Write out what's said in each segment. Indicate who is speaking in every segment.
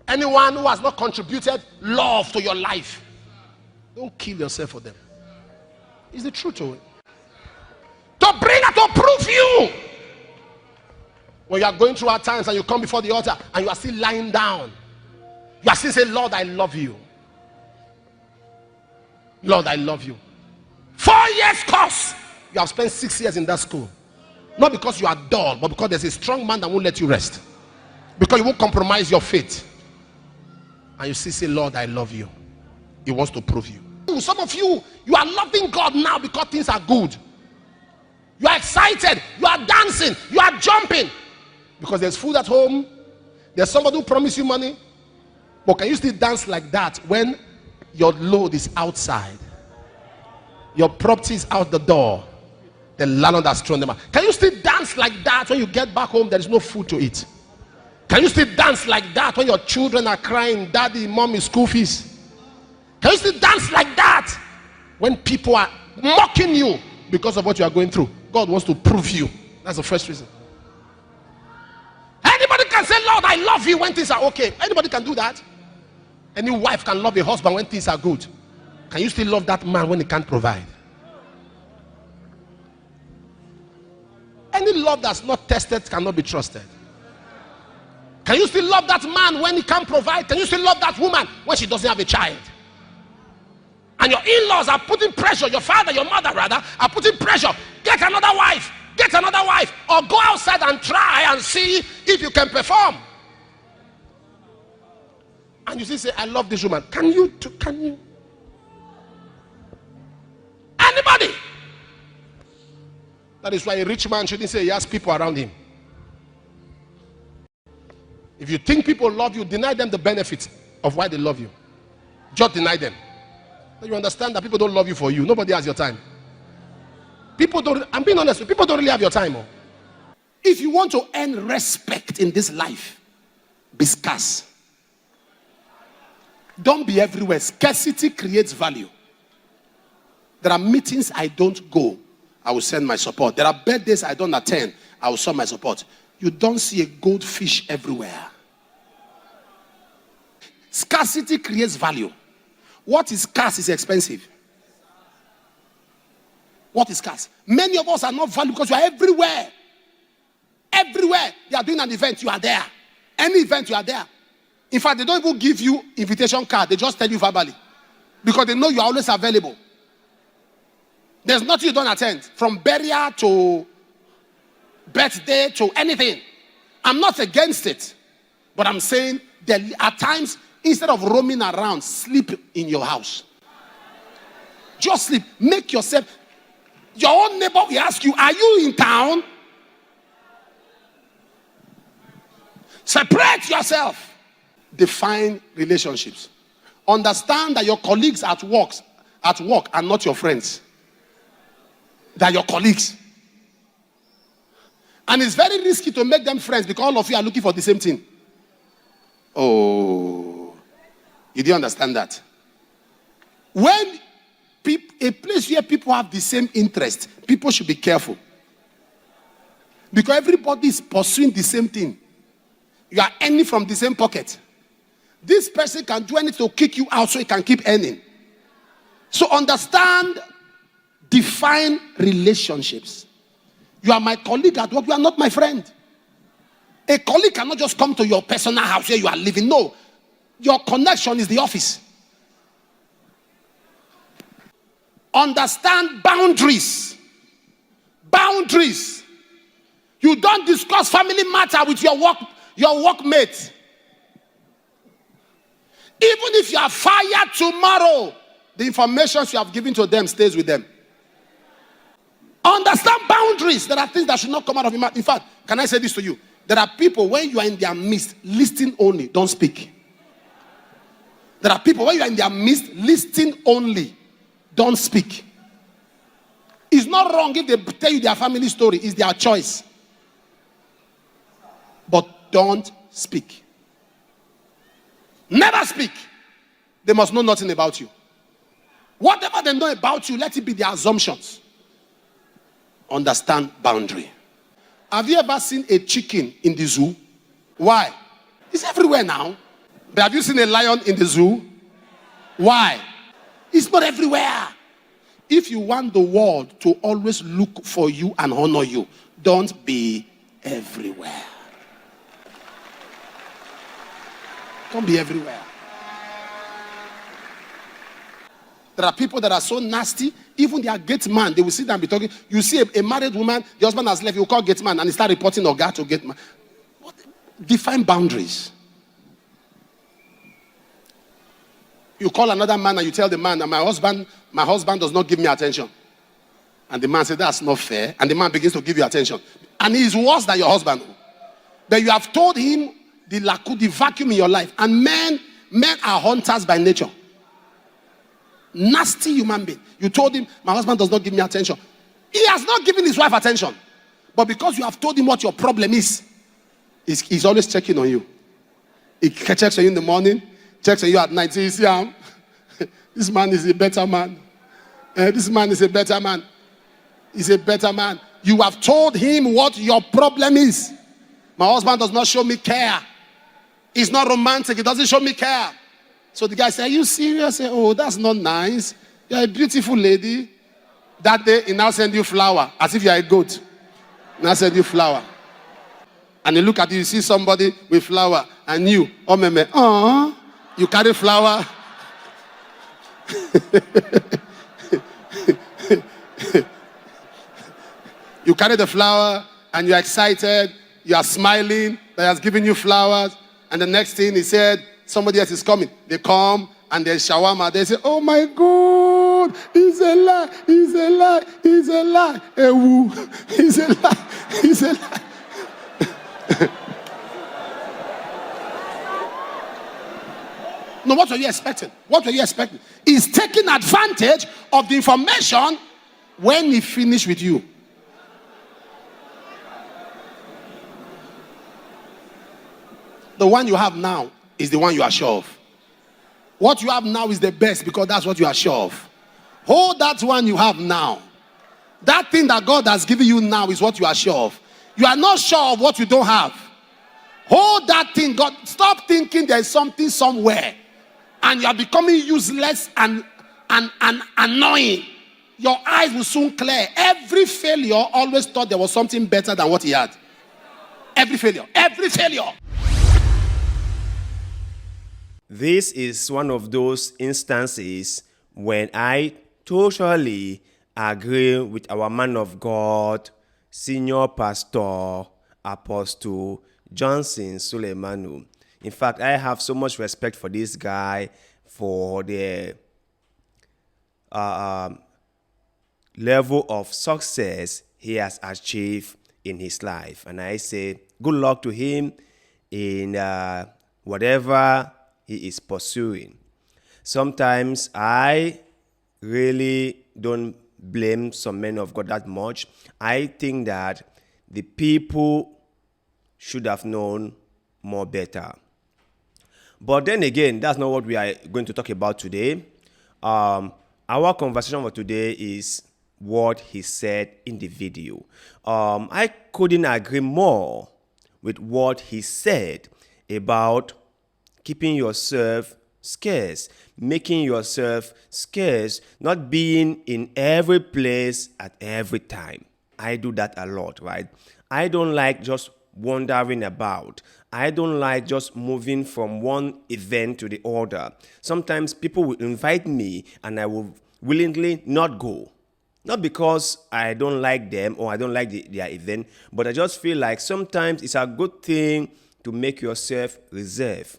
Speaker 1: Anyone who has not contributed love to your life, don't kill yourself for them. It's the truth of it. To bring and to prove you. When you are going through hard times and you come before the altar and you are still lying down, you are still saying, Lord, I love you. Lord, I love you. 4 years course. You have spent 6 years in that school. Not because you are dull, but because there's a strong man that won't let you rest. Because you won't compromise your faith. And you still say, Lord, I love you. He wants to prove you. Some of you, you are loving God now because things are good. You are excited. You are dancing. You are jumping. Because there's food at home. There's somebody who promised you money. But can you still dance like that when your load is outside? Your property is out the door. The landlord has thrown them out. Can you still dance like that when you get back home? There is no food to eat. Can you still dance like that when your children are crying, Daddy, Mommy, school fees? Can you still dance like that when people are mocking you because of what you are going through? God wants to prove you. That's the first reason. Anybody can say, Lord, I love you when things are okay. Anybody can do that. Any wife can love a husband when things are good. Can you still love that man when he can't provide? Any love that's not tested cannot be trusted. Can you still love that man when he can't provide? Can you still love that woman when she doesn't have a child? And your in-laws are putting pressure, your father, your mother rather, are putting pressure. Get another wife. Get another wife. Or go outside and try and see if you can perform. And you still say, I love this woman. Can you? Anybody? That is why a rich man shouldn't say he has people around him. If you think people love you, deny them the benefits of why they love you. Just deny them. You understand that people don't love you for you. Nobody has your time. People don't, I'm being honest, people don't really have your time. If you want to earn respect in this life, be scarce. Don't be everywhere. Scarcity creates value. There are meetings I don't go. I will send my support. There are birthdays I don't attend. I will send my support. You don't see a goldfish everywhere. Scarcity creates value. What is scarce is expensive. What is scarce? Many of us are not valued because you are everywhere. Everywhere. They are doing an event, you are there. Any event, you are there. In fact, they don't even give you invitation card. They just tell you verbally. Because they know you are always available. There's nothing you don't attend. From burial to birthday to anything. I'm not against it. But I'm saying that at times, instead of roaming around, sleep in your house. Just sleep. Make yourself. Your own neighbor will ask you, are you in town? Separate yourself. Define relationships. Understand that your colleagues at work are not your friends. They are your colleagues. And it's very risky to make them friends because all of you are looking for the same thing. Oh, you didn't understand that. When a place where people have the same interest, people should be careful. Because everybody is pursuing the same thing. You are earning from the same pocket. This person can do anything to kick you out so he can keep earning. So understand, define relationships. You are my colleague at work, you are not my friend. A colleague cannot just come to your personal house where you are living. No. Your connection is the office. Understand boundaries. Boundaries. You don't discuss family matter with your workmate. Even if you are fired tomorrow, the information you have given to them stays with them. Understand boundaries. There are things that should not come out of your mouth. In fact, can I say this to you? There are people, when you are in their midst, listen only, don't speak. There are people, when you are in their midst, listen only, don't speak. It's not wrong if they tell you their family story. It's their choice. But don't speak. Never speak. They must know nothing about you. Whatever they know about you, let it be their assumptions. Understand boundary. Have you ever seen a chicken in the zoo? Why? It's everywhere now. But have you seen a lion in the zoo? Why? It's not everywhere. If you want the world to always look for you and honor you, don't be everywhere. Don't be everywhere. There are people that are so nasty, even their gate man, they will sit down and be talking. You see a married woman, the husband has left, you will call gate man and he start reporting Oga to gate man. What? Define boundaries. You call another man and you tell the man that my husband does not give me attention. And the man says, that's not fair. And the man begins to give you attention. And he is worse than your husband. But you have told him the vacuum in your life. And men are hunters by nature. Nasty human being. You told him, my husband does not give me attention. He has not given his wife attention. But because you have told him what your problem is, he's always checking on you. He checks on you in the morning, checks on you at night. You see, this man is a better man. This man is a better man. He's a better man. You have told him what your problem is. My husband does not show me care. He's not romantic. He doesn't show me care. So the guy said, are you serious? I say, oh, that's not nice. You're a beautiful lady. That day, he now send you flower, as if you're a goat. Now send you flower. And you look at you see somebody with flower, and you, oh, meme, you carry flower. You carry the flower, and you're excited. You are smiling that he has given you flowers. And the next thing he said, somebody else is coming. They come and there's shawarma. They say, oh my God, it's a lie, it's a lie, it's a lie. It's a lie, it's a lie. No, what were you expecting? What were you expecting? He's taking advantage of the information when he finished with you. The one you have now is the one you are sure of. What you have now is the best because that's what you are sure of. Hold that one you have now. That thing that God has given you now is what you are sure of. You are not sure of what you don't have. Hold that thing. God, stop thinking there's something somewhere and you are becoming useless and annoying. Your eyes will soon clear. Every failure always thought there was something better than what he had. Every failure. Every failure.
Speaker 2: This is one of those instances when I totally agree with our man of God, Senior Pastor, Apostle Johnson Suleman. In fact, I have so much respect for this guy, for the level of success he has achieved in his life. And I say, good luck to him in whatever he is pursuing. Sometimes I really don't blame some men of God that much. I think that the people should have known more better. But then again, that's not what we are going to talk about today. Our conversation for today is what he said in the video. I couldn't agree more with what he said about keeping yourself scarce, making yourself scarce, not being in every place at every time. I do that a lot, right? I don't like just wandering about. I don't like just moving from one event to the other. Sometimes people will invite me and I will willingly not go. Not because I don't like them or I don't like their event, but I just feel like sometimes it's a good thing to make yourself reserved.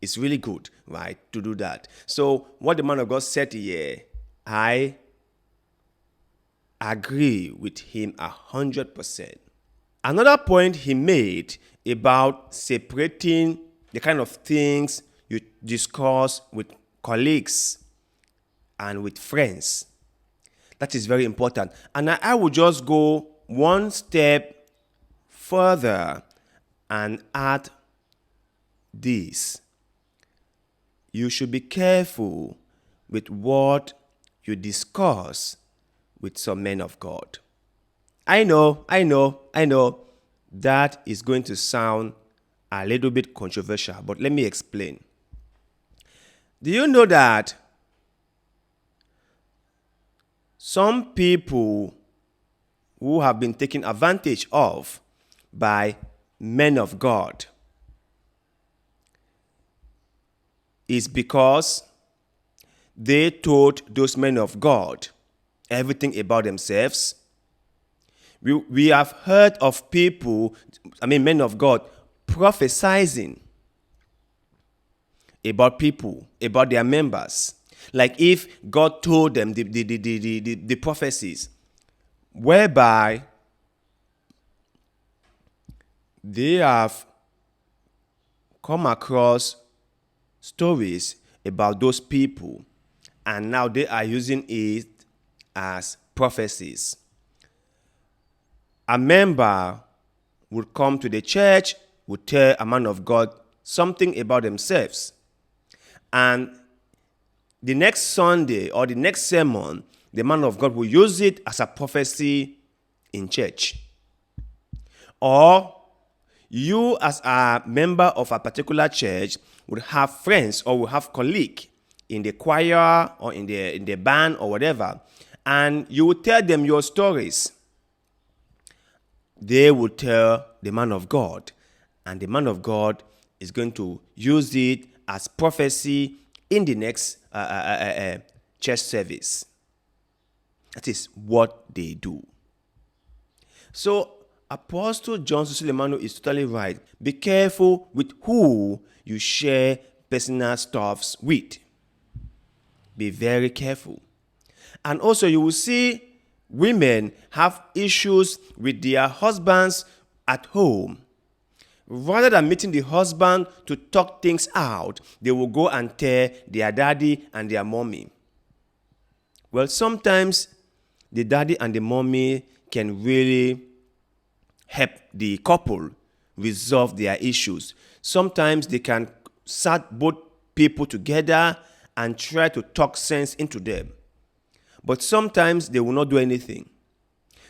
Speaker 2: It's really good, right, to do that. So what the man of God said here, I agree with him 100%. Another point he made about separating the kind of things you discuss with colleagues and with friends. That is very important. And I will just go one step further and add this. You should be careful with what you discuss with some men of God. I know, that is going to sound a little bit controversial, but let me explain. Do you know that some people who have been taken advantage of by men of God is because they told those men of God everything about themselves? We have heard of people, men of God, prophesying about people, about their members. Like if God told them the prophecies, whereby they have come across stories about those people, and now they are using it as prophecies. A member would come to the church, would tell a man of God something about themselves, and the next Sunday or the next sermon, the man of God will use it as a prophecy in church. Or you, as a member of a particular church, would have friends or would have colleagues in the choir or in the band or whatever, and you would tell them your stories. They would tell the man of God, and the man of God is going to use it as prophecy in the next church service. That is what they do. So Apostle Johnson Suleman is totally right. Be careful with who you share personal stuffs with. Be very careful. And also you will see women have issues with their husbands at home. Rather than meeting the husband to talk things out, they will go and tell their daddy and their mommy. Well, sometimes the daddy and the mommy can really help the couple resolve their issues. Sometimes they can sat both people together and try to talk sense into them. But sometimes they will not do anything.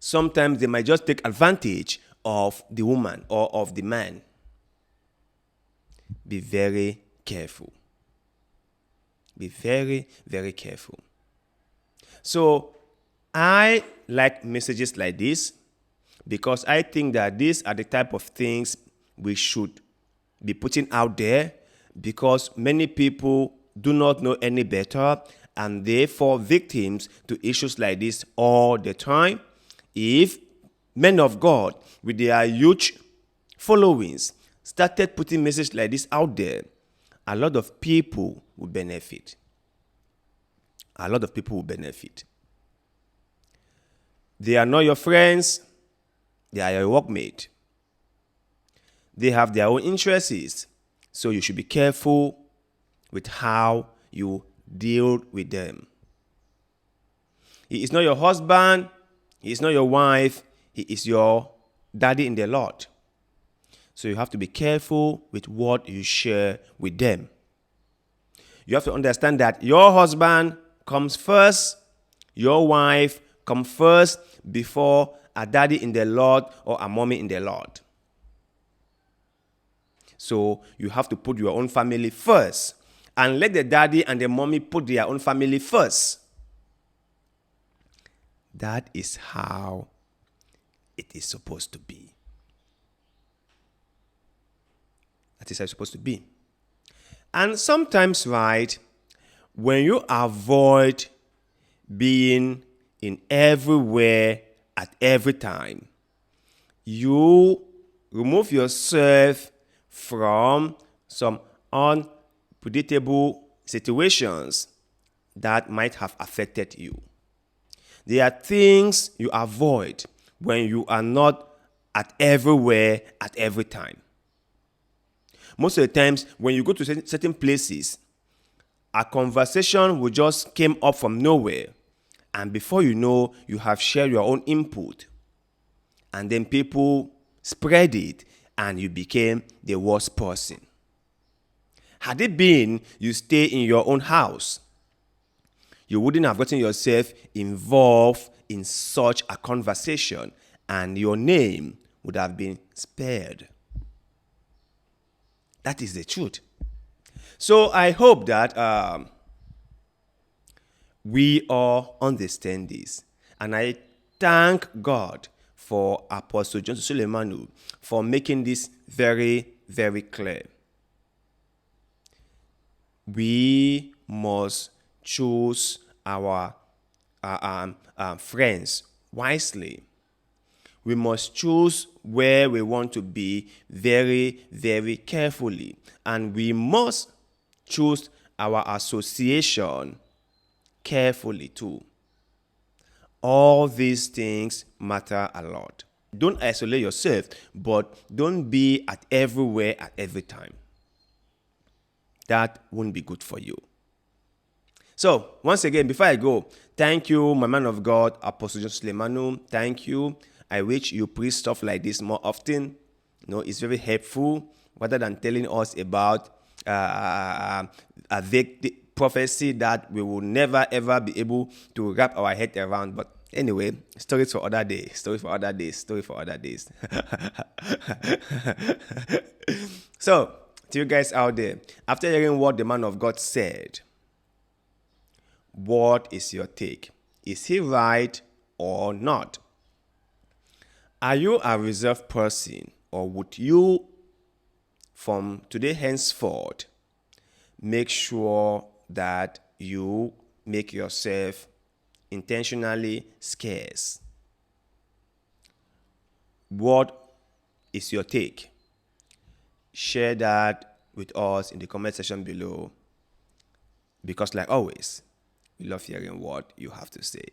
Speaker 2: Sometimes they might just take advantage of the woman or of the man. Be very careful. Be very, very careful. So I like messages like this because I think that these are the type of things we should be putting out there, because many people do not know any better and they fall victims to issues like this all the time. If men of God with their huge followings started putting messages like this out there, a lot of people will benefit. A lot of people will benefit. They are not your friends, they are your workmate. They have their own interests, so you should be careful with how you deal with them. He is not your husband, he is not your wife, he is your daddy in the Lord. So you have to be careful with what you share with them. You have to understand that your husband comes first, your wife comes first before a daddy in the Lord or a mommy in the Lord. So you have to put your own family first and let the daddy and the mommy put their own family first. That is how it is supposed to be. That is how it's supposed to be. And sometimes, right, when you avoid being in everywhere at every time, you remove yourself from some unpredictable situations that might have affected you. There are things you avoid when you are not at everywhere at every time. Most of the times, when you go to certain places, a conversation will just come up from nowhere, and before you know, you have shared your own input, and then people spread it, and you became the worst person. Had it been you stay in your own house, you wouldn't have gotten yourself involved in such a conversation, and your name would have been spared. That is the truth. So I hope that we all understand this. And I thank God for Apostle Johnson Suleman for making this very, very clear. We must choose our friends wisely. We must choose where we want to be very, very carefully. And we must choose our association carefully too. All these things matter a lot. Don't isolate yourself, but don't be at everywhere at every time. That won't be good for you. So, once again, before I go, thank you, my man of God, Apostle Johnson Suleman. Thank you. I wish you preach stuff like this more often. It's very helpful, rather than telling us about a vague prophecy that we will never ever be able to wrap our head around. But anyway, stories for other days. Stories for other days. Stories for other days. So, to you guys out there, after hearing what the man of God said, what is your take? Is he right or not? Are you a reserved person, or would you, from today henceforth, make sure that you make yourself intentionally scarce? What is your take? Share that with us in the comment section below, because like always, we love hearing what you have to say.